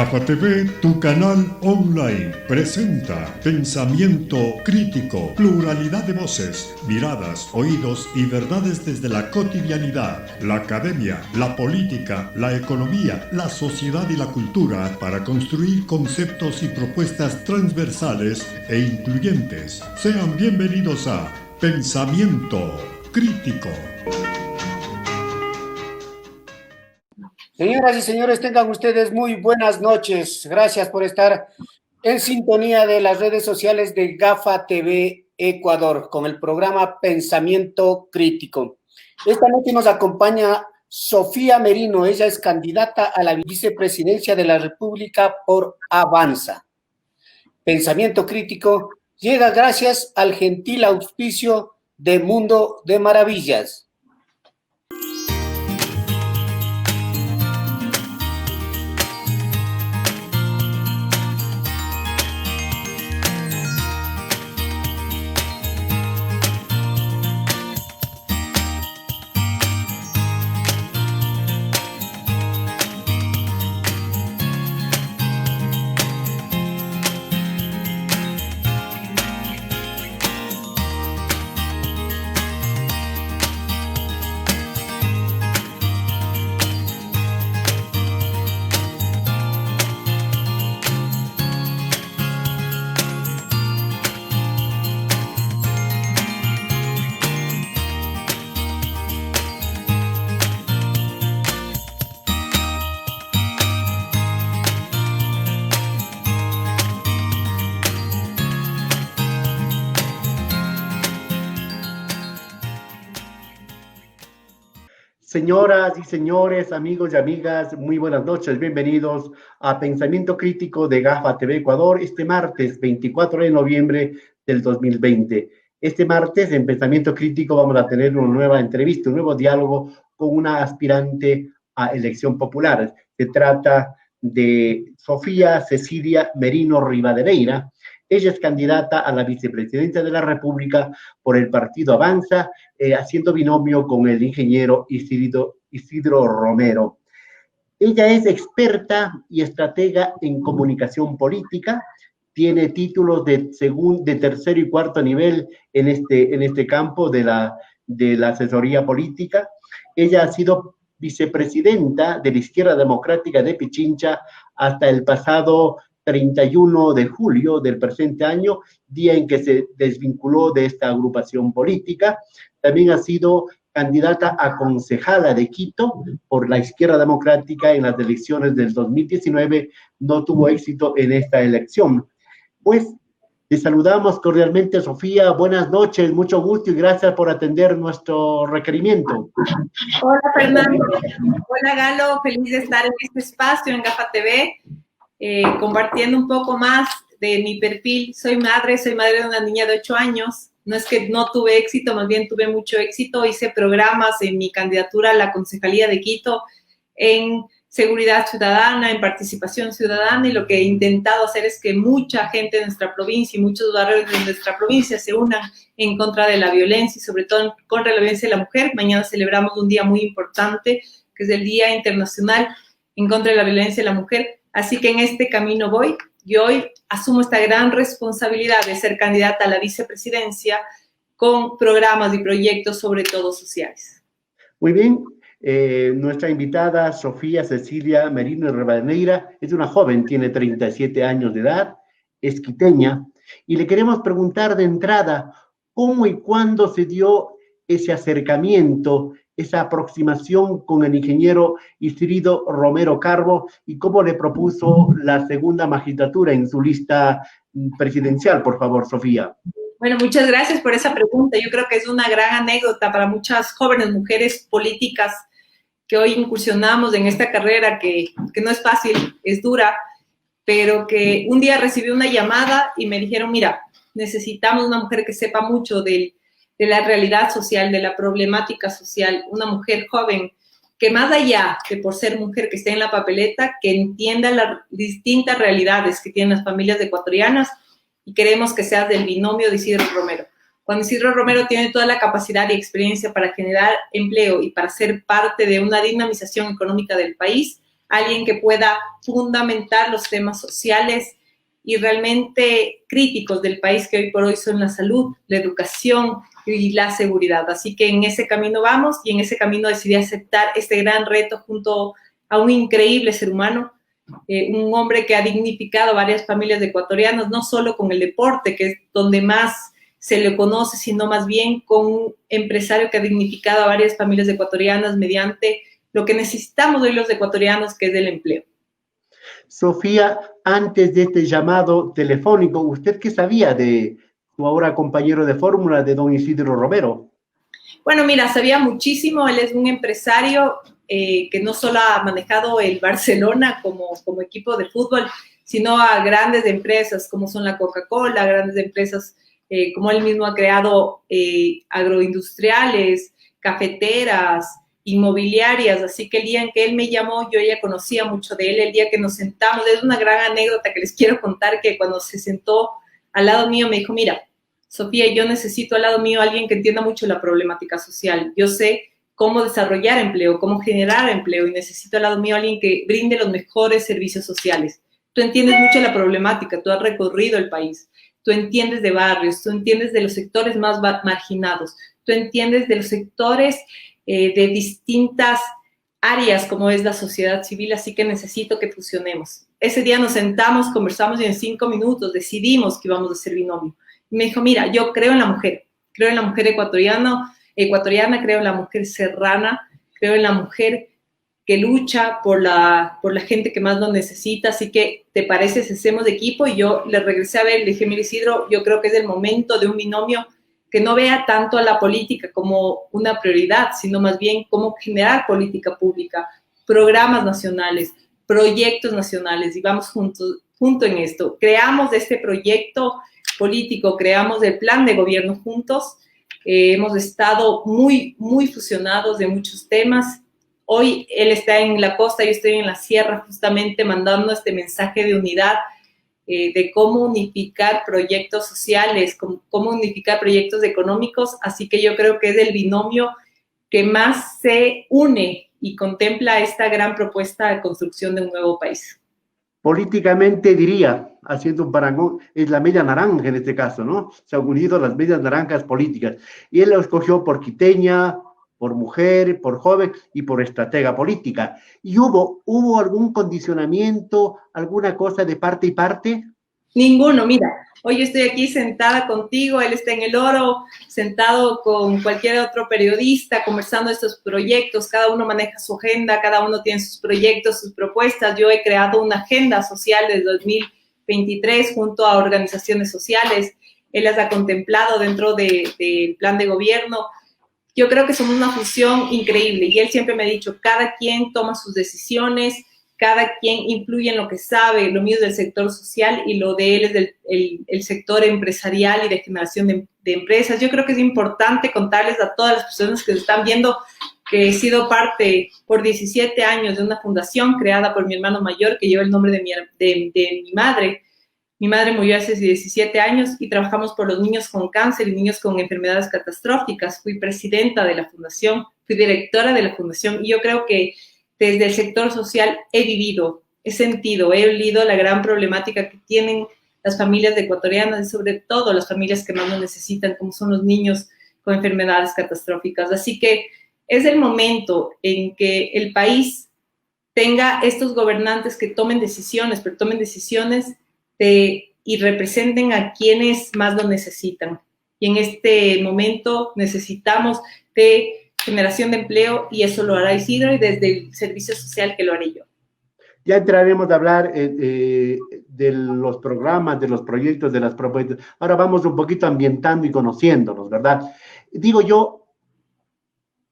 GAFA TV, tu canal online, presenta pensamiento crítico, pluralidad de voces, miradas, oídos y verdades desde la cotidianidad, la academia, la política, la economía, la sociedad y la cultura para construir conceptos y propuestas transversales e incluyentes. Sean bienvenidos a Pensamiento Crítico. Señoras y señores, tengan ustedes muy buenas noches. Gracias por estar en sintonía de las redes sociales de GAFA TV Ecuador con el programa Pensamiento Crítico. Esta noche nos acompaña Sofía Merino. Ella es candidata a la vicepresidencia de la República por Avanza. Pensamiento Crítico llega gracias al gentil auspicio de Mundo de Maravillas. Señoras y señores, amigos y amigas, muy buenas noches. Bienvenidos a Pensamiento Crítico de GAFA TV Ecuador, este martes 24 de noviembre del 2020. Este martes, en Pensamiento Crítico, vamos a tener una nueva entrevista, un nuevo diálogo con una aspirante a elección popular. Se trata de Sofía Cecilia Merino Rivadeneira. Ella es candidata a la vicepresidencia de la República por el partido Avanza, haciendo binomio con el ingeniero Isidro Romero. Ella es experta y estratega en comunicación política, tiene títulos de tercero y cuarto nivel en este campo de la asesoría política. Ella ha sido vicepresidenta de la Izquierda Democrática de Pichincha hasta el pasado 31 de julio del presente año, día en que se desvinculó de esta agrupación política. También ha sido candidata a concejala de Quito por la Izquierda Democrática en las elecciones del 2019. No tuvo éxito en esta elección. Pues, te saludamos cordialmente, Sofía. Buenas noches, mucho gusto y gracias por atender nuestro requerimiento. Hola, Fernando. Hola, Galo. Feliz de estar en este espacio en GAFA TV. Compartiendo un poco más de mi perfil. Soy madre de una niña de 8 años. No es que no tuve éxito, más bien tuve mucho éxito. Hice programas en mi candidatura a la Concejalía de Quito en seguridad ciudadana, en participación ciudadana, y lo que he intentado hacer es que mucha gente de nuestra provincia y muchos barrios de nuestra provincia se unan en contra de la violencia y sobre todo en contra de la violencia de la mujer. Mañana celebramos un día muy importante, que es el Día Internacional en contra de la violencia de la mujer. Así que en este camino voy y hoy asumo esta gran responsabilidad de ser candidata a la vicepresidencia con programas y proyectos sobre todo sociales. Muy bien, nuestra invitada Sofía Cecilia Merino Rivadeneira es una joven, tiene 37 años de edad, es quiteña, y le queremos preguntar de entrada cómo y cuándo se dio ese acercamiento, esa aproximación con el ingeniero Isidro Romero Carbo y cómo le propuso la segunda magistratura en su lista presidencial. Por favor, Sofía. Bueno, muchas gracias por esa pregunta. Yo creo que es una gran anécdota para muchas jóvenes mujeres políticas que hoy incursionamos en esta carrera que no es fácil, es dura, pero que un día recibí una llamada y me dijeron, mira, necesitamos una mujer que sepa mucho de la realidad social, de la problemática social, una mujer joven que más allá de por ser mujer que esté en la papeleta, que entienda las distintas realidades que tienen las familias ecuatorianas, y queremos que seas del binomio de Isidro Romero. Cuando Isidro Romero tiene toda la capacidad y experiencia para generar empleo y para ser parte de una dinamización económica del país, alguien que pueda fundamentar los temas sociales y realmente críticos del país que hoy por hoy son la salud, la educación y la seguridad. Así que en ese camino vamos y en ese camino decidí aceptar este gran reto junto a un increíble ser humano, un hombre que ha dignificado a varias familias de ecuatorianos, no solo con el deporte, que es donde más se le conoce, sino más bien con un empresario que ha dignificado a varias familias ecuatorianas mediante lo que necesitamos hoy los ecuatorianos, que es el empleo. Sofía, antes de este llamado telefónico, ¿usted qué sabía de su ahora compañero de fórmula, de don Isidro Romero? Bueno, mira, sabía muchísimo. Él es un empresario que no solo ha manejado el Barcelona como equipo de fútbol, sino a grandes empresas como son la Coca-Cola, grandes empresas como él mismo ha creado agroindustriales, cafeteras, inmobiliarias. Así que el día en que él me llamó, yo ya conocía mucho de él. El día que nos sentamos, es una gran anécdota que les quiero contar, que cuando se sentó al lado mío me dijo, mira, Sofía, yo necesito al lado mío a alguien que entienda mucho la problemática social. Yo sé cómo desarrollar empleo, cómo generar empleo, y necesito al lado mío a alguien que brinde los mejores servicios sociales. Tú entiendes mucho la problemática, tú has recorrido el país, tú entiendes de barrios, tú entiendes de los sectores más marginados, tú entiendes de los sectores de distintas áreas como es la sociedad civil, así que necesito que fusionemos. Ese día nos sentamos, conversamos y en 5 minutos decidimos que íbamos a ser binomio. Y me dijo, mira, yo creo en la mujer ecuatoriana, creo en la mujer serrana, creo en la mujer que lucha por la gente que más lo necesita, así que, ¿te parece si hacemos equipo? Y yo le regresé a ver, le dije, mira Isidro, yo creo que es el momento de un binomio que no vea tanto a la política como una prioridad, sino más bien cómo generar política pública, programas nacionales, proyectos nacionales, y vamos junto en esto. Creamos este proyecto político, creamos el plan de gobierno juntos, hemos estado muy fusionados de muchos temas. Hoy él está en la costa, yo estoy en la sierra, justamente mandando este mensaje de unidad, de cómo unificar proyectos sociales, cómo unificar proyectos económicos. Así que yo creo que es el binomio que más se une y contempla esta gran propuesta de construcción de un nuevo país. Políticamente diría, haciendo un parangón, es la media naranja en este caso, ¿no? Se han unido las medias naranjas políticas. Y él lo escogió por quiteña, por mujer, por joven y por estratega política. ¿Y hubo algún condicionamiento, alguna cosa de parte y parte? Ninguno, mira, hoy yo estoy aquí sentada contigo, él está en el Oro, sentado con cualquier otro periodista, conversando estos proyectos, cada uno maneja su agenda, cada uno tiene sus proyectos, sus propuestas. Yo he creado una agenda social desde 2023 junto a organizaciones sociales, él las ha contemplado dentro del plan de gobierno. Yo creo que somos una fusión increíble y él siempre me ha dicho, cada quien toma sus decisiones, cada quien influye en lo que sabe. Lo mío es del sector social y lo de él es el sector empresarial y de generación de empresas. Yo creo que es importante contarles a todas las personas que están viendo que he sido parte por 17 años de una fundación creada por mi hermano mayor que lleva el nombre de mi madre. Mi madre murió hace 17 años y trabajamos por los niños con cáncer y niños con enfermedades catastróficas. Fui presidenta de la fundación, fui directora de la fundación y yo creo que desde el sector social he vivido, he sentido, he olido la gran problemática que tienen las familias ecuatorianas y sobre todo las familias que más lo necesitan, como son los niños con enfermedades catastróficas. Así que es el momento en que el país tenga estos gobernantes que tomen decisiones, pero tomen decisiones y representen a quienes más lo necesitan. Y en este momento necesitamos de generación de empleo y eso lo hará Isidro y desde el servicio social que lo haré yo. Ya entraremos a hablar de los programas, de los proyectos, de las propuestas. Ahora vamos un poquito ambientando y conociéndonos, ¿verdad? Digo yo,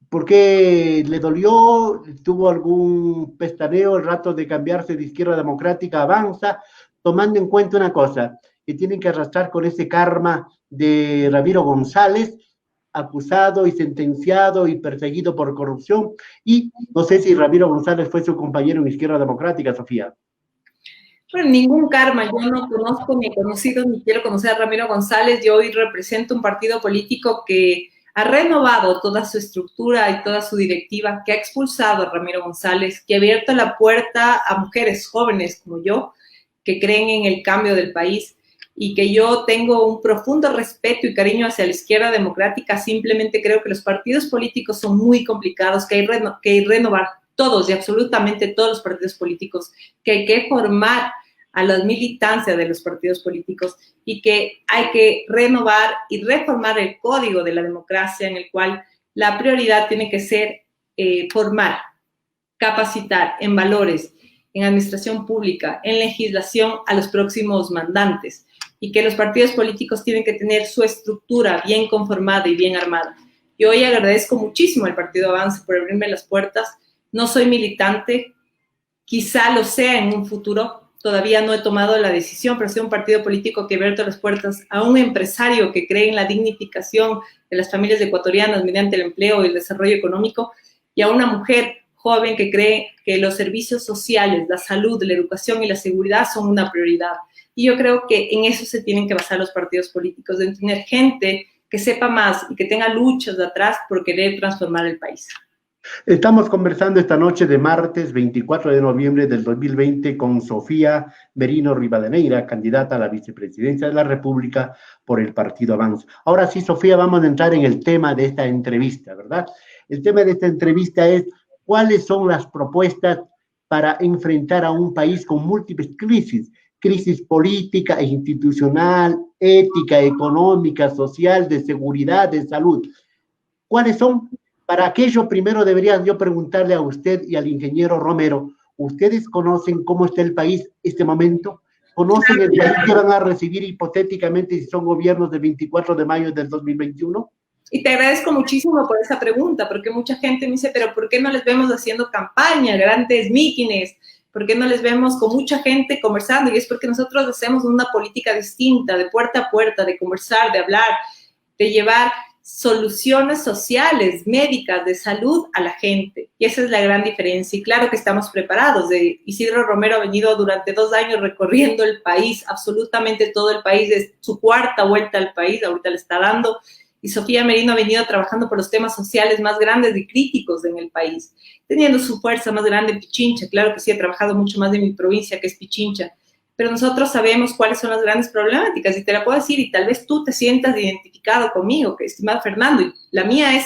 ¿por qué le dolió? ¿Tuvo algún pestaneo el rato de cambiarse de Izquierda Democrática a Avanza? Tomando en cuenta una cosa, que tienen que arrastrar con ese karma de Ramiro González, acusado y sentenciado y perseguido por corrupción, y no sé si Ramiro González fue su compañero en Izquierda Democrática, Sofía. Bueno, ningún karma, yo no conozco ni he conocido ni quiero conocer a Ramiro González. Yo hoy represento un partido político que ha renovado toda su estructura y toda su directiva, que ha expulsado a Ramiro González, que ha abierto la puerta a mujeres jóvenes como yo, que creen en el cambio del país, y que yo tengo un profundo respeto y cariño hacia la izquierda democrática. Simplemente creo que los partidos políticos son muy complicados, que hay que renovar todos y absolutamente todos los partidos políticos, que hay que formar a la militancia de los partidos políticos y que hay que renovar y reformar el código de la democracia, en el cual la prioridad tiene que ser formar, capacitar en valores, en administración pública, en legislación a los próximos mandantes, y que los partidos políticos tienen que tener su estructura bien conformada y bien armada. Yo hoy agradezco muchísimo al Partido Avance por abrirme las puertas. No soy militante, quizá lo sea en un futuro, todavía no he tomado la decisión, pero soy un partido político que ha abierto las puertas a un empresario que cree en la dignificación de las familias ecuatorianas mediante el empleo y el desarrollo económico, y a una mujer joven que cree que los servicios sociales, la salud, la educación y la seguridad son una prioridad. Y yo creo que en eso se tienen que basar los partidos políticos, en tener gente que sepa más y que tenga luchas de atrás por querer transformar el país. Estamos conversando esta noche de martes 24 de noviembre del 2020 con Sofía Merino Rivadeneira, candidata a la vicepresidencia de la República por el Partido Avance. Ahora sí, Sofía, vamos a entrar en el tema de esta entrevista, ¿verdad? El tema de esta entrevista es cuáles son las propuestas para enfrentar a un país con múltiples crisis política e institucional, ética, económica, social, de seguridad, de salud. ¿Cuáles son? Para aquello, primero debería yo preguntarle a usted y al ingeniero Romero, ¿ustedes conocen cómo está el país este momento? ¿Conocen el país que van a recibir hipotéticamente si son gobiernos del 24 de mayo del 2021? Y te agradezco muchísimo por esa pregunta, porque mucha gente me dice, pero ¿por qué no les vemos haciendo campaña, grandes mítines? ¿Por qué no les vemos con mucha gente conversando? Y es porque nosotros hacemos una política distinta, de puerta a puerta, de conversar, de hablar, de llevar soluciones sociales, médicas, de salud a la gente. Y esa es la gran diferencia. Y claro que estamos preparados. Isidro Romero ha venido durante 2 años recorriendo el país, absolutamente todo el país, es su 4ª vuelta al país, ahorita le está dando. Y Sofía Merino ha venido trabajando por los temas sociales más grandes y críticos en el país, teniendo su fuerza más grande en Pichincha. Claro que sí, he trabajado mucho más en mi provincia, que es Pichincha, pero nosotros sabemos cuáles son las grandes problemáticas, y te la puedo decir, y tal vez tú te sientas identificado conmigo, que estimado Fernando, y la mía es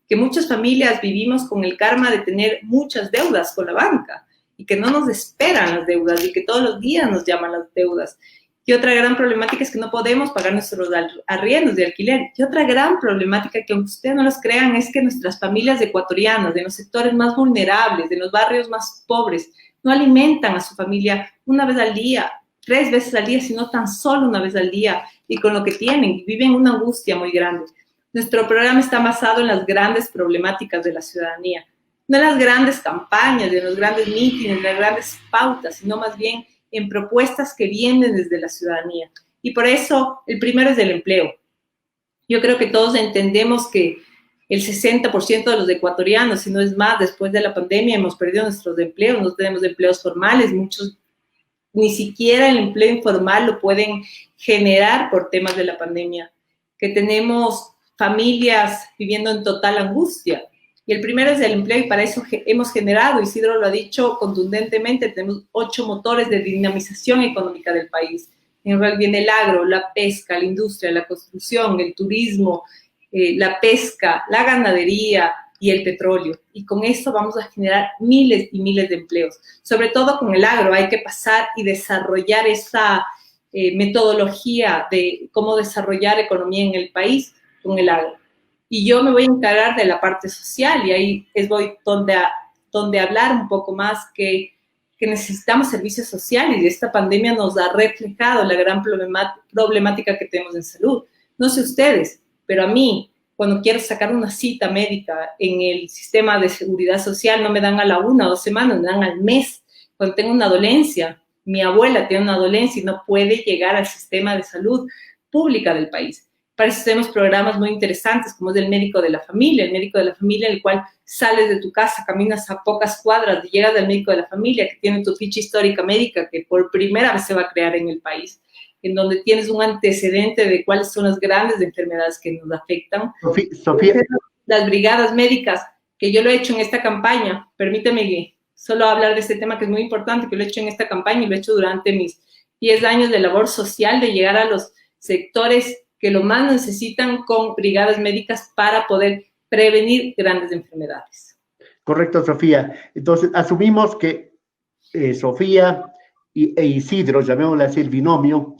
que muchas familias vivimos con el karma de tener muchas deudas con la banca, y que no nos esperan las deudas, y que todos los días nos llaman las deudas. Y otra gran problemática es que no podemos pagar nuestros arriendos de alquiler. Y otra gran problemática, que aunque ustedes no los crean, es que nuestras familias ecuatorianas, de los sectores más vulnerables, de los barrios más pobres, no alimentan a su familia una vez al día, 3 veces al día, sino tan solo una vez al día, y con lo que tienen, viven una angustia muy grande. Nuestro programa está basado en las grandes problemáticas de la ciudadanía, no en las grandes campañas, en los grandes mítines, en las grandes pautas, sino más bien en propuestas que vienen desde la ciudadanía. Y por eso, el primero es el empleo. Yo creo que todos entendemos que el 60% de los ecuatorianos, si no es más, después de la pandemia hemos perdido nuestros empleos, no tenemos empleos formales, muchos ni siquiera el empleo informal lo pueden generar por temas de la pandemia, que tenemos familias viviendo en total angustia. Y el primero es el empleo, y para eso hemos generado, Isidro lo ha dicho contundentemente, tenemos 8 motores de dinamización económica del país. En realidad viene el agro, la pesca, la industria, la construcción, el turismo, la pesca, la ganadería y el petróleo. Y con esto vamos a generar miles y miles de empleos. Sobre todo con el agro, hay que pasar y desarrollar esa metodología de cómo desarrollar economía en el país con el agro. Y yo me voy a encargar de la parte social, y ahí es donde hablar un poco más que necesitamos servicios sociales, y esta pandemia nos ha reflejado la gran problemática que tenemos en salud. No sé ustedes, pero a mí, cuando quiero sacar una cita médica en el sistema de seguridad social, no me dan a la 1 o 2 semanas, me dan al mes. Cuando tengo una dolencia, mi abuela tiene una dolencia y no puede llegar al sistema de salud pública del país. Para eso tenemos programas muy interesantes, como es el médico de la familia, en el cual sales de tu casa, caminas a pocas cuadras y llegas al médico de la familia, que tiene tu ficha histórica médica, que por primera vez se va a crear en el país. en donde tienes un antecedente de cuáles son las grandes enfermedades que nos afectan. Sofía. Las brigadas médicas, que yo lo he hecho en esta campaña, permíteme solo hablar de este tema que es muy importante, que lo he hecho en esta campaña y lo he hecho durante mis 10 años de labor social, de llegar a los sectores que lo más necesitan con brigadas médicas para poder prevenir grandes enfermedades. Correcto, Sofía. Entonces, asumimos que Sofía e Isidro, llamémosle así el binomio,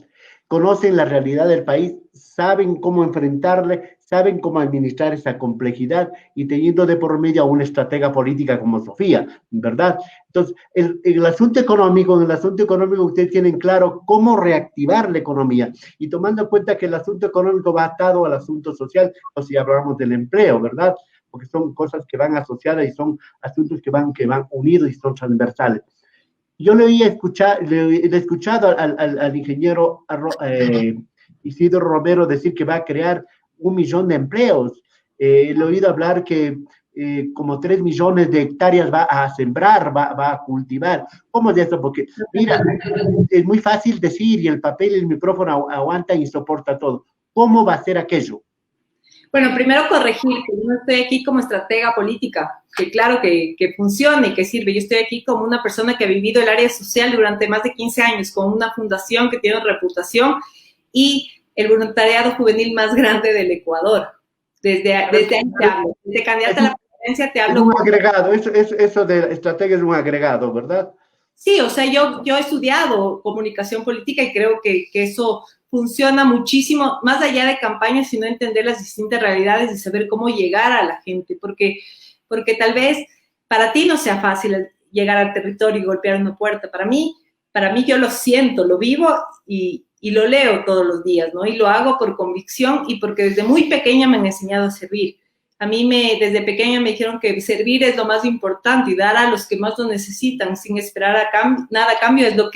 conocen la realidad del país, saben cómo enfrentarle, saben cómo administrar esa complejidad y teniendo de por medio a una estratega política como Sofía, ¿verdad? Entonces, en el asunto económico ustedes tienen claro cómo reactivar la economía y tomando en cuenta que el asunto económico va atado al asunto social, o si hablamos del empleo, ¿verdad? Porque son cosas que van asociadas y son asuntos que van unidos y son transversales. Yo le he escuchado al ingeniero Isidro Romero decir que va a crear 1 millón de empleos. Le he oído hablar que como 3 millones de hectáreas va a sembrar, va a cultivar. ¿Cómo es eso? Porque, mira, es muy fácil decir y el papel y el micrófono aguantan y soporta todo. ¿Cómo va a ser aquello? Bueno, primero corregir que yo no estoy aquí como estratega política, que claro que funciona y que sirve. Yo estoy aquí como una persona que ha vivido el área social durante más de 15 años, con una fundación que tiene reputación y el voluntariado juvenil más grande del Ecuador. Desde ahí te hablo. Desde candidata a la presidencia te hablo. Es un agregado, eso de estrategia es un agregado, ¿verdad? Sí, o sea, yo he estudiado comunicación política y creo que eso funciona muchísimo, más allá de campañas, sino entender las distintas realidades y saber cómo llegar a la gente, porque tal vez para ti no sea fácil llegar al territorio y golpear una puerta. Para mí yo lo siento, lo vivo y lo leo todos los días, ¿no? Y lo hago por convicción y porque desde muy pequeña me han enseñado a servir. A mí desde pequeña me dijeron que servir es lo más importante y dar a los que más lo necesitan sin esperar nada a cambio es lo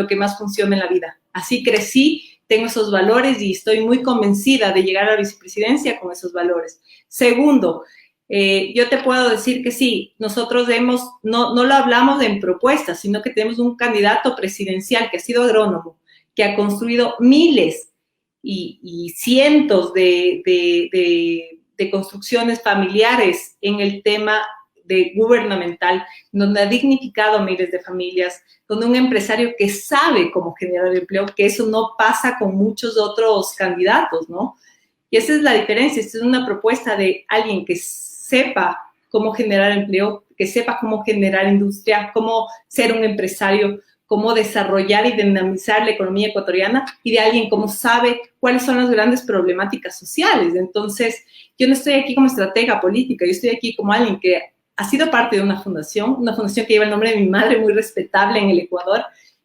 que más funciona en la vida. Así crecí, tengo esos valores y estoy muy convencida de llegar a la vicepresidencia con esos valores. Segundo, yo te puedo decir que sí, nosotros no lo hablamos en propuestas, sino que tenemos un candidato presidencial que ha sido agrónomo, que ha construido miles y cientos de construcciones familiares en el tema gubernamental, donde ha dignificado a miles de familias, donde un empresario que sabe cómo generar empleo, que eso no pasa con muchos otros candidatos, ¿no? Y esa es la diferencia, esta es una propuesta de alguien que sepa cómo generar empleo, que sepa cómo generar industria, cómo ser un empresario, cómo desarrollar y dinamizar la economía ecuatoriana y de alguien como sabe cuáles son las grandes problemáticas sociales. Entonces, yo no estoy aquí como estratega política, yo estoy aquí como alguien que ha sido parte de una fundación que lleva el nombre de mi madre, muy respetable en el Ecuador,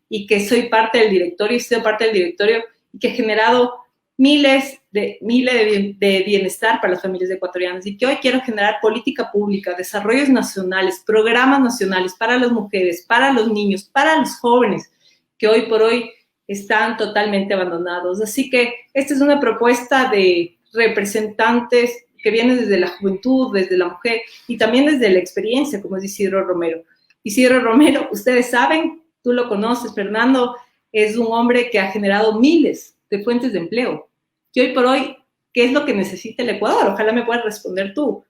y que soy parte del directorio, he sido parte del directorio y que ha generado miles de bienestar para las familias ecuatorianas y que hoy quiero generar política pública, desarrollos nacionales, programas nacionales para las mujeres, para los niños, para los jóvenes, que hoy por hoy están totalmente abandonados. Así que esta es una propuesta de representantes que vienen desde la juventud, desde la mujer y también desde la experiencia, como es Isidro Romero. Isidro Romero, ustedes saben, tú lo conoces, Fernando, es un hombre que ha generado miles de fuentes de empleo. Y hoy por hoy, ¿qué es lo que necesita el Ecuador? Ojalá me puedas responder tú.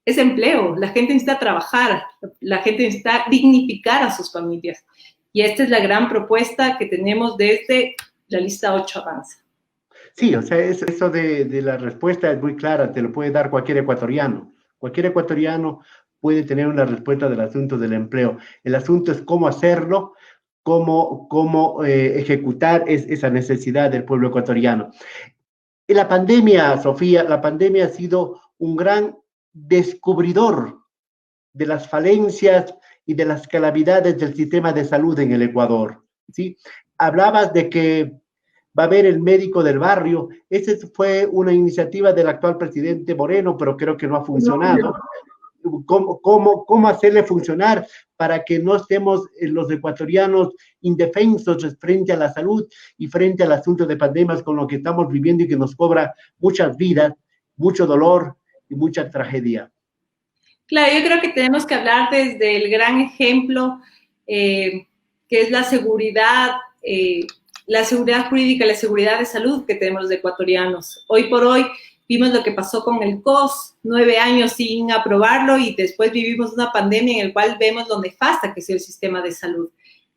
Es empleo, la gente necesita trabajar, la gente necesita dignificar a sus familias. Y esta es la gran propuesta que tenemos desde la lista 8 Avanza. Sí, o sea, eso de la respuesta es muy clara, te lo puede dar cualquier ecuatoriano. Cualquier ecuatoriano puede tener una respuesta del asunto del empleo. El asunto es cómo hacerlo, cómo ejecutar esa necesidad del pueblo ecuatoriano. En la pandemia, Sofía, la pandemia ha sido un gran descubridor de las falencias y de las calamidades del sistema de salud en el Ecuador, ¿sí? Hablabas de que va a haber el médico del barrio. Esa fue una iniciativa del actual presidente Moreno, pero creo que no ha funcionado. ¿Cómo hacerle funcionar para que no estemos los ecuatorianos indefensos frente a la salud y frente al asunto de pandemias con lo que estamos viviendo y que nos cobra muchas vidas, mucho dolor y mucha tragedia? Claro, yo creo que tenemos que hablar desde el gran ejemplo que es la seguridad la seguridad jurídica y la seguridad de salud que tenemos los ecuatorianos. Hoy por hoy vimos lo que pasó con el COS, 9 años sin aprobarlo, y después vivimos una pandemia en la cual vemos lo nefasta que ha sido el sistema de salud.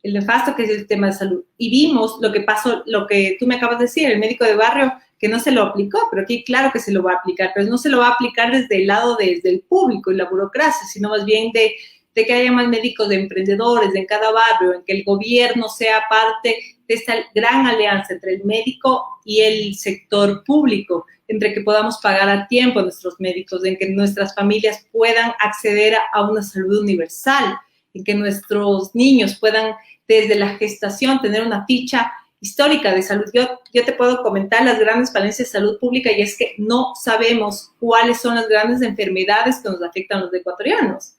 El nefasto que es el sistema de salud. Y vimos lo que pasó, lo que tú me acabas de decir, el médico de barrio que no se lo aplicó, pero aquí claro que se lo va a aplicar, pero no se lo va a aplicar desde el lado desde el público y la burocracia, sino más bien de que haya más médicos de emprendedores en cada barrio, en que el gobierno sea parte de esta gran alianza entre el médico y el sector público, entre que podamos pagar a tiempo a nuestros médicos, en que nuestras familias puedan acceder a una salud universal, en que nuestros niños puedan desde la gestación tener una ficha histórica de salud. Yo te puedo comentar las grandes falencias de salud pública, y es que no sabemos cuáles son las grandes enfermedades que nos afectan a los ecuatorianos.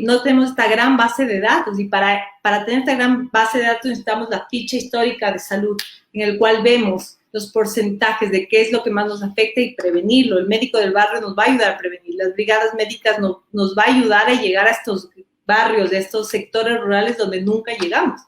No tenemos esta gran base de datos, y para tener esta gran base de datos necesitamos la ficha histórica de salud, en el cual vemos los porcentajes de qué es lo que más nos afecta y prevenirlo. El médico del barrio nos va a ayudar a prevenir, las brigadas médicas nos va a ayudar a llegar a estos barrios, de estos sectores rurales donde nunca llegamos.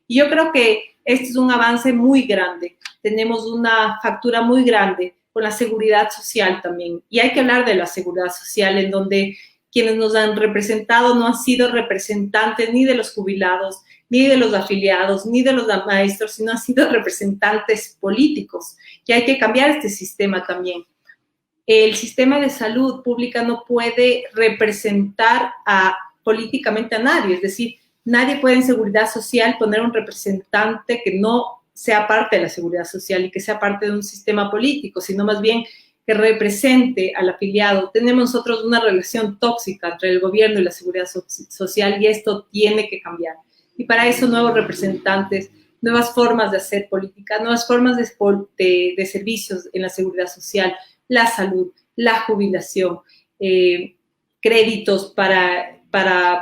Y yo creo que este es un avance muy grande. Tenemos una factura muy grande con la seguridad social también. Y hay que hablar de la seguridad social, en donde quienes nos han representado no han sido representantes ni de los jubilados, ni de los afiliados, ni de los maestros, sino han sido representantes políticos. Y hay que cambiar este sistema también. El sistema de salud pública no puede representar políticamente a nadie, es decir, nadie puede en seguridad social poner un representante que no sea parte de la seguridad social y que sea parte de un sistema político, sino más bien que represente al afiliado. Tenemos nosotros una relación tóxica entre el gobierno y la seguridad social, y esto tiene que cambiar. Y para eso nuevos representantes, nuevas formas de hacer política, nuevas formas de servicios en la seguridad social, la salud, la jubilación, créditos para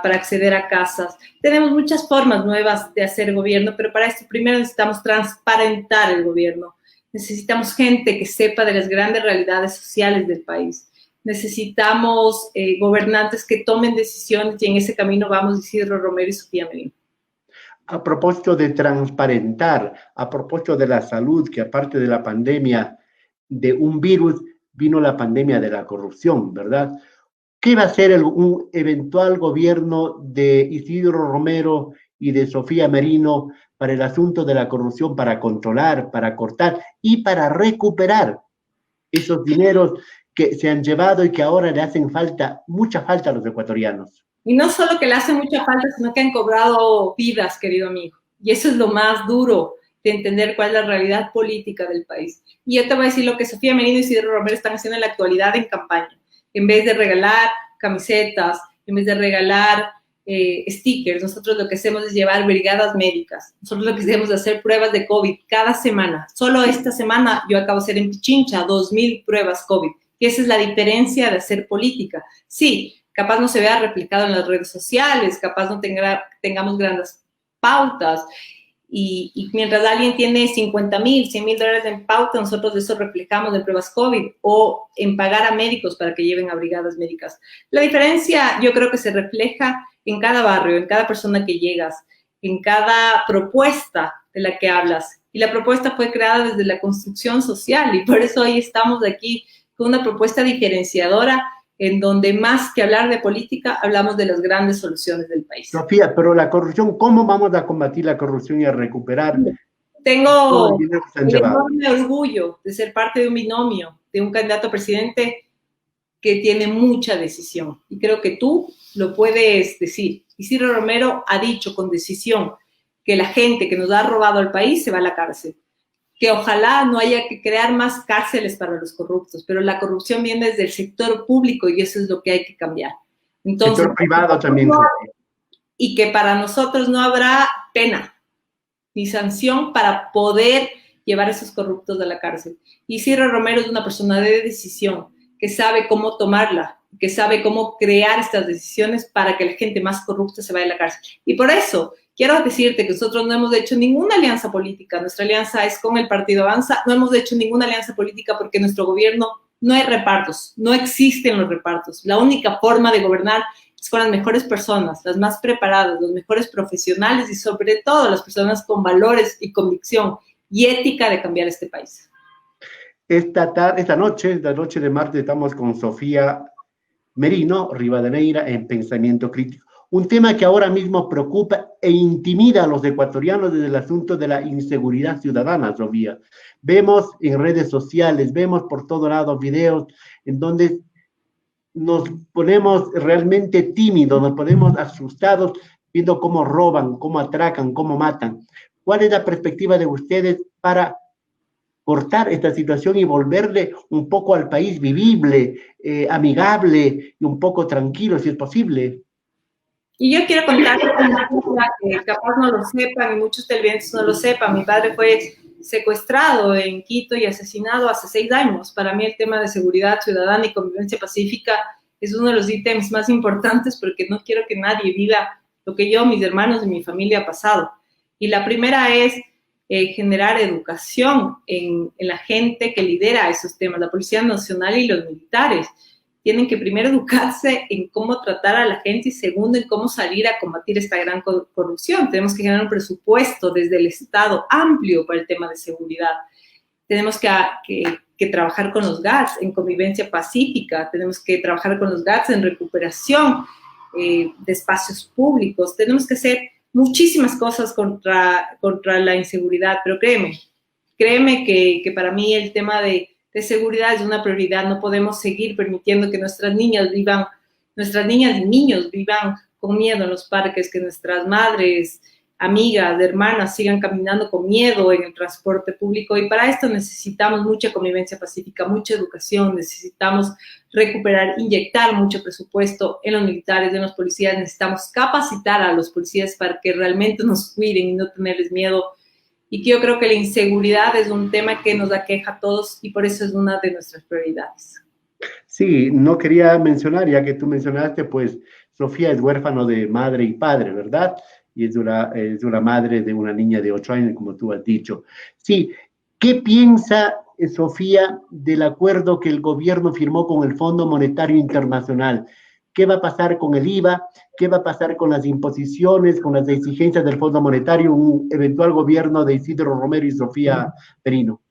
acceder a casas. Tenemos muchas formas nuevas de hacer gobierno, pero para esto primero necesitamos transparentar el gobierno. Necesitamos gente que sepa de las grandes realidades sociales del país. Necesitamos gobernantes que tomen decisiones, y en ese camino vamos Isidro Romero y Sofía Merino. A propósito de transparentar, a propósito de la salud, que aparte de la pandemia de un virus, vino la pandemia de la corrupción, ¿verdad? ¿Qué va a hacer un eventual gobierno de Isidro Romero y de Sofía Merino para el asunto de la corrupción, para controlar, para cortar y para recuperar esos dineros que se han llevado y que ahora le hacen mucha falta a los ecuatorianos? Y no solo que le hacen mucha falta, sino que han cobrado vidas, querido amigo. Y eso es lo más duro de entender cuál es la realidad política del país. Y yo te voy a decir lo que Sofía Merino y Isidro Romero están haciendo en la actualidad en campaña. En vez de regalar camisetas, en vez de regalar stickers, nosotros lo que hacemos es llevar brigadas médicas. Nosotros lo que hacemos es hacer pruebas de COVID cada semana. Solo esta semana yo acabo de hacer en Pichincha 2,000 pruebas COVID. Y esa es la diferencia de hacer política. Sí, capaz no se vea replicado en las redes sociales, capaz no tengamos grandes pautas, y mientras alguien tiene 50,000, 100,000 dólares en pauta, nosotros eso reflejamos en pruebas COVID o en pagar a médicos para que lleven a brigadas médicas. La diferencia yo creo que se refleja en cada barrio, en cada persona que llegas, en cada propuesta de la que hablas. Y la propuesta fue creada desde la construcción social, y por eso hoy estamos aquí con una propuesta diferenciadora, en donde más que hablar de política, hablamos de las grandes soluciones del país. Sofía, pero la corrupción, ¿cómo vamos a combatir la corrupción y a recuperar? Tengo el enorme orgullo de ser parte de un binomio, de un candidato a presidente que tiene mucha decisión. Y creo que tú lo puedes decir. Isidro Romero ha dicho con decisión que la gente que nos ha robado al país se va a la cárcel. Que ojalá no haya que crear más cárceles para los corruptos, pero la corrupción viene desde el sector público y eso es lo que hay que cambiar. Entonces, sector privado también. Y que para nosotros no habrá pena ni sanción para poder llevar a esos corruptos a la cárcel. Isidro Romero es una persona de decisión, que sabe cómo tomarla, que sabe cómo crear estas decisiones para que la gente más corrupta se vaya a la cárcel. Y por eso quiero decirte que nosotros no hemos hecho ninguna alianza política. Nuestra alianza es con el Partido Avanza. No hemos hecho ninguna alianza política porque en nuestro gobierno no hay repartos, no existen los repartos. La única forma de gobernar es con las mejores personas, las más preparadas, los mejores profesionales y sobre todo las personas con valores y convicción y ética de cambiar este país. Esta noche de martes, estamos con Sofía Merino Rivadeneira en Pensamiento Crítico. Un tema que ahora mismo preocupa e intimida a los ecuatorianos desde el asunto de la inseguridad ciudadana, Sofía. Vemos en redes sociales, vemos por todo lado videos en donde nos ponemos realmente tímidos, nos ponemos asustados viendo cómo roban, cómo atracan, cómo matan. ¿Cuál es la perspectiva de ustedes para cortar esta situación y volverle un poco al país vivible, amigable y un poco tranquilo, si es posible? Y yo quiero contarles una cosa que capaz no lo sepan y muchos televidentes no lo sepan. Mi padre fue secuestrado en Quito y asesinado hace 6 años. Para mí el tema de seguridad ciudadana y convivencia pacífica es uno de los ítems más importantes porque no quiero que nadie viva lo que yo, mis hermanos y mi familia ha pasado. Y la primera es generar educación en la gente que lidera esos temas, la Policía Nacional y los militares. Tienen que primero educarse en cómo tratar a la gente y segundo en cómo salir a combatir esta gran corrupción. Tenemos que generar un presupuesto desde el Estado amplio para el tema de seguridad. Tenemos que trabajar con los GATS en convivencia pacífica, tenemos que trabajar con los GATS en recuperación de espacios públicos, tenemos que hacer muchísimas cosas contra la inseguridad, pero créeme que para mí el tema de seguridad es una prioridad. No podemos seguir permitiendo que nuestras niñas y niños vivan con miedo en los parques, que nuestras madres, amigas, hermanas sigan caminando con miedo en el transporte público y para esto necesitamos mucha convivencia pacífica, mucha educación, necesitamos recuperar, inyectar mucho presupuesto en los militares, en los policías, necesitamos capacitar a los policías para que realmente nos cuiden y no tenerles miedo. Y yo creo que la inseguridad es un tema que nos aqueja a todos y por eso es una de nuestras prioridades. Sí, no quería mencionar, ya que tú mencionaste, pues Sofía es huérfano de madre y padre, ¿verdad? Y es una madre de una niña de 8 años, como tú has dicho. Sí, ¿qué piensa Sofía del acuerdo que el gobierno firmó con el Fondo Monetario Internacional? ¿Qué va a pasar con el IVA? ¿Qué va a pasar con las imposiciones, con las exigencias del Fondo Monetario, un eventual gobierno de Isidro Romero y Sofía Merino?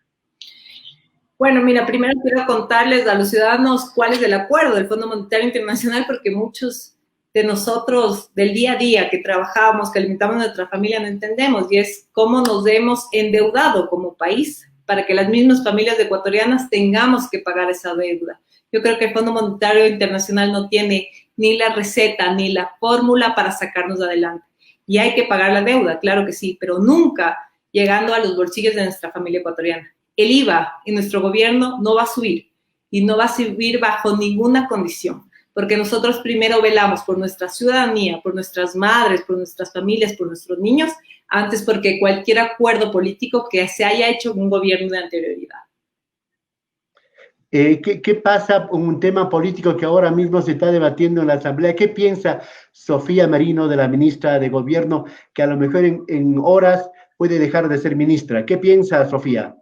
Bueno, mira, primero quiero contarles a los ciudadanos cuál es el acuerdo del Fondo Monetario Internacional, porque muchos de nosotros del día a día que trabajamos, que alimentamos a nuestra familia, no entendemos, y es cómo nos hemos endeudado como país para que las mismas familias ecuatorianas tengamos que pagar esa deuda. Yo creo que el Fondo Monetario Internacional no tiene ni la receta ni la fórmula para sacarnos adelante. Y hay que pagar la deuda, claro que sí, pero nunca llegando a los bolsillos de nuestra familia ecuatoriana. El IVA en nuestro gobierno no va a subir y no va a subir bajo ninguna condición, porque nosotros primero velamos por nuestra ciudadanía, por nuestras madres, por nuestras familias, por nuestros niños, antes porque cualquier acuerdo político que se haya hecho en un gobierno de anterioridad. ¿Qué pasa con un tema político que ahora mismo se está debatiendo en la Asamblea? ¿Qué piensa Sofía Merino, de la ministra de Gobierno, que a lo mejor en horas puede dejar de ser ministra? ¿Qué piensa Sofía?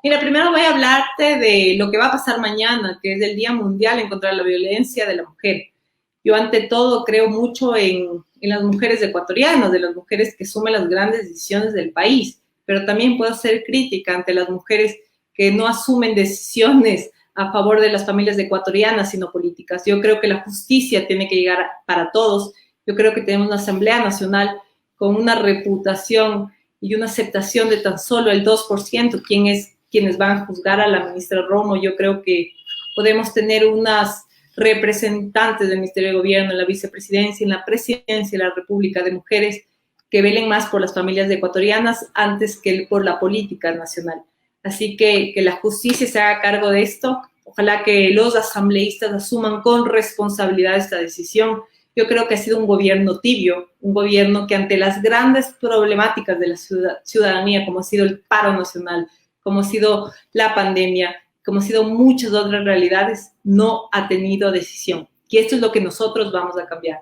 Mira, primero voy a hablarte de lo que va a pasar mañana, que es el Día Mundial en contra de la Violencia de la Mujer. Yo ante todo creo mucho en las mujeres ecuatorianas, de las mujeres que asumen las grandes decisiones del país, pero también puedo ser crítica ante las mujeres que no asumen decisiones a favor de las familias ecuatorianas, sino políticas. Yo creo que la justicia tiene que llegar para todos. Yo creo que tenemos una Asamblea Nacional con una reputación y una aceptación de tan solo el 2%, quienes van a juzgar a la ministra Romo. Yo creo que podemos tener unas representantes del Ministerio de Gobierno, en la vicepresidencia, en la presidencia de la República, de mujeres que velen más por las familias ecuatorianas antes que por la política nacional. Así que la justicia se haga cargo de esto. Ojalá que los asambleístas asuman con responsabilidad esta decisión. Yo creo que ha sido un gobierno tibio, un gobierno que ante las grandes problemáticas de la ciudadanía, como ha sido el paro nacional, como ha sido la pandemia, como ha sido muchas otras realidades, no ha tenido decisión. Y esto es lo que nosotros vamos a cambiar.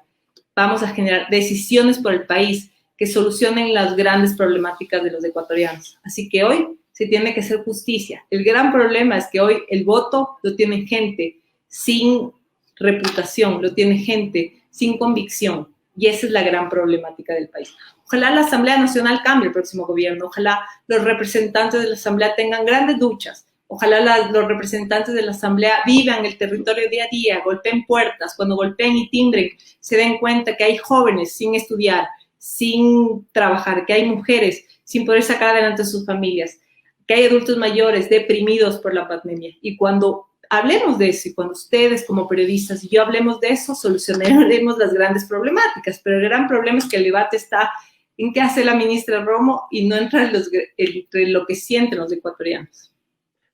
Vamos a generar decisiones por el país que solucionen las grandes problemáticas de los ecuatorianos. Así que hoy se tiene que hacer justicia. El gran problema es que hoy el voto lo tiene gente sin reputación, lo tiene gente sin convicción. Y esa es la gran problemática del país. Ojalá la Asamblea Nacional cambie el próximo gobierno, ojalá los representantes de la Asamblea tengan grandes duchas, ojalá los representantes de la Asamblea vivan el territorio día a día, golpeen puertas, cuando golpeen y timbren, se den cuenta que hay jóvenes sin estudiar, sin trabajar, que hay mujeres sin poder sacar adelante a sus familias, que hay adultos mayores deprimidos por la pandemia. Y cuando hablemos de eso, y cuando ustedes como periodistas y yo hablemos de eso, solucionaremos las grandes problemáticas, pero el gran problema es que el debate está en qué hace la ministra Romo y no entra entre lo que sienten los ecuatorianos.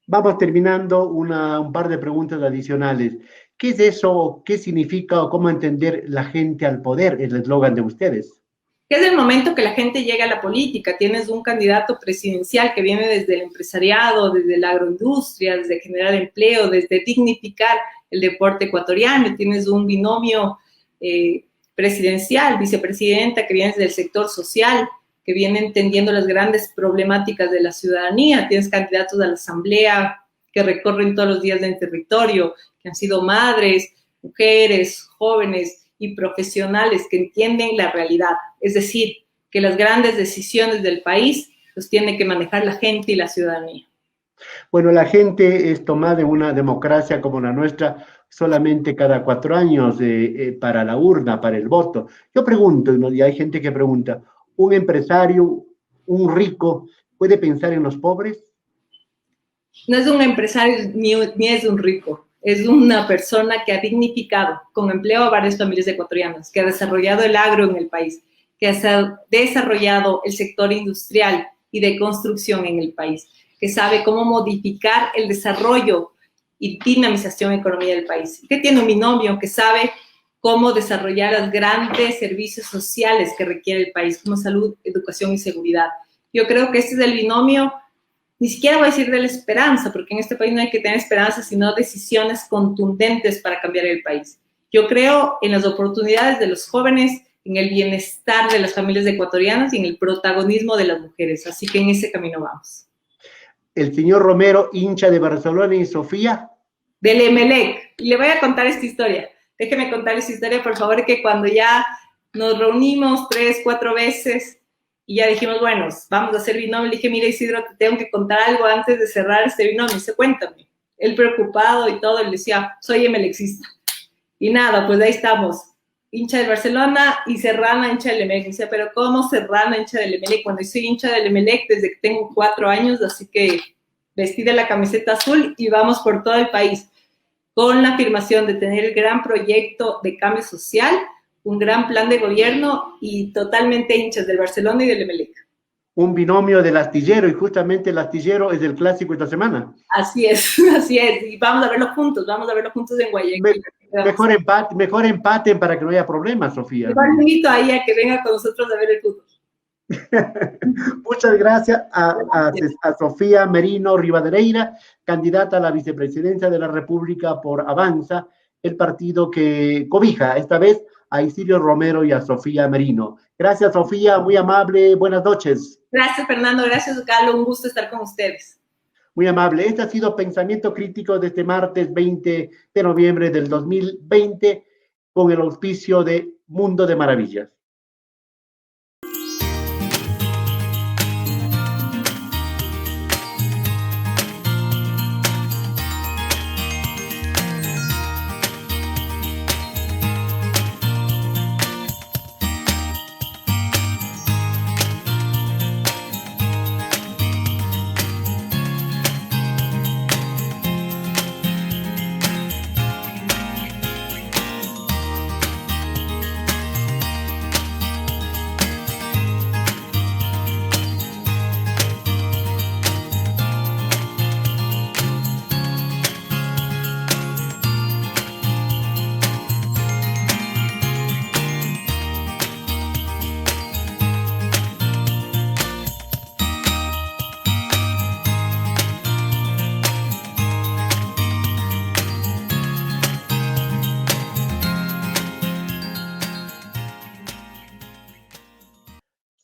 Vamos terminando un par de preguntas adicionales. ¿Qué es eso? ¿Qué significa o cómo entender la gente al poder? El eslogan de ustedes. Que es el momento que la gente llega a la política. Tienes un candidato presidencial que viene desde el empresariado, desde la agroindustria, desde generar empleo, desde dignificar el deporte ecuatoriano. Tienes un binomio presidencial, vicepresidenta, que viene desde el sector social, que viene entendiendo las grandes problemáticas de la ciudadanía. Tienes candidatos a la asamblea que recorren todos los días del territorio, que han sido madres, mujeres, jóvenes y profesionales que entienden la realidad. Es decir, que las grandes decisiones del país los tiene que manejar la gente y la ciudadanía. Bueno, la gente es tomada en una democracia como la nuestra solamente cada 4 años para la urna, para el voto. Yo pregunto, y hay gente que pregunta, ¿un empresario, un rico, puede pensar en los pobres? No es un empresario ni es un rico. Es una persona que ha dignificado con empleo a varias familias ecuatorianas, que ha desarrollado el agro en el país, que ha desarrollado el sector industrial y de construcción en el país, que sabe cómo modificar el desarrollo y dinamización de la economía del país, que tiene un binomio que sabe cómo desarrollar los grandes servicios sociales que requiere el país, como salud, educación y seguridad. Yo creo que este es el binomio. Ni siquiera voy a decir de la esperanza, porque en este país no hay que tener esperanza, sino decisiones contundentes para cambiar el país. Yo creo en las oportunidades de los jóvenes, en el bienestar de las familias ecuatorianas y en el protagonismo de las mujeres. Así que en ese camino vamos. El señor Romero, hincha de Barcelona y Sofía. Del Emelec. Y le voy a contar esta historia. Déjeme contar esta historia, por favor, que cuando ya nos reunimos 3, 4 veces y ya dijimos, bueno, vamos a hacer binomio, le dije, mira, Isidro, te tengo que contar algo antes de cerrar este binomio. Dice, cuéntame. Él preocupado y todo, él decía, soy emelecista. Y nada, pues ahí estamos. Hincha del Barcelona y Serrana, hincha del Emelec. Dice, pero ¿cómo Serrana, hincha del Emelec? Cuando soy hincha del Emelec desde que tengo 4 años, así que vestí de la camiseta azul y vamos por todo el país con la afirmación de tener el gran proyecto de cambio social, un gran plan de gobierno y totalmente hinchas del Barcelona y del Emelec. Un binomio del astillero, y justamente el astillero es el clásico esta semana. Así es, y vamos a verlo juntos en Guayaquil. Mejor empate para que no haya problemas, Sofía. Igual invito ahí a que venga con nosotros a ver el fútbol. Muchas gracias a Sofía Merino Rivadeneira, candidata a la vicepresidencia de la República por Avanza, el partido que cobija esta vez a Isidro Romero y a Sofía Merino. Gracias, Sofía, muy amable, buenas noches. Gracias, Fernando, gracias, Carlos, un gusto estar con ustedes. Muy amable. Este ha sido Pensamiento Crítico de este martes 20 de noviembre del 2020 con el auspicio de Mundo de Maravillas.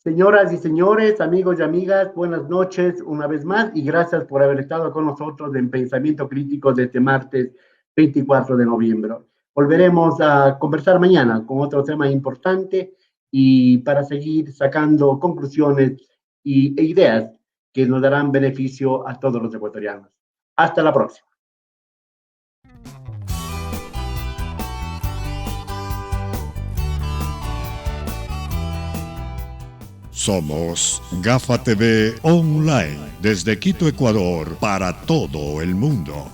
Señoras y señores, amigos y amigas, buenas noches una vez más y gracias por haber estado con nosotros en Pensamiento Crítico de este martes 24 de noviembre. Volveremos a conversar mañana con otro tema importante y para seguir sacando conclusiones e ideas que nos darán beneficio a todos los ecuatorianos. Hasta la próxima. Somos Gafa TV Online, desde Quito, Ecuador, para todo el mundo.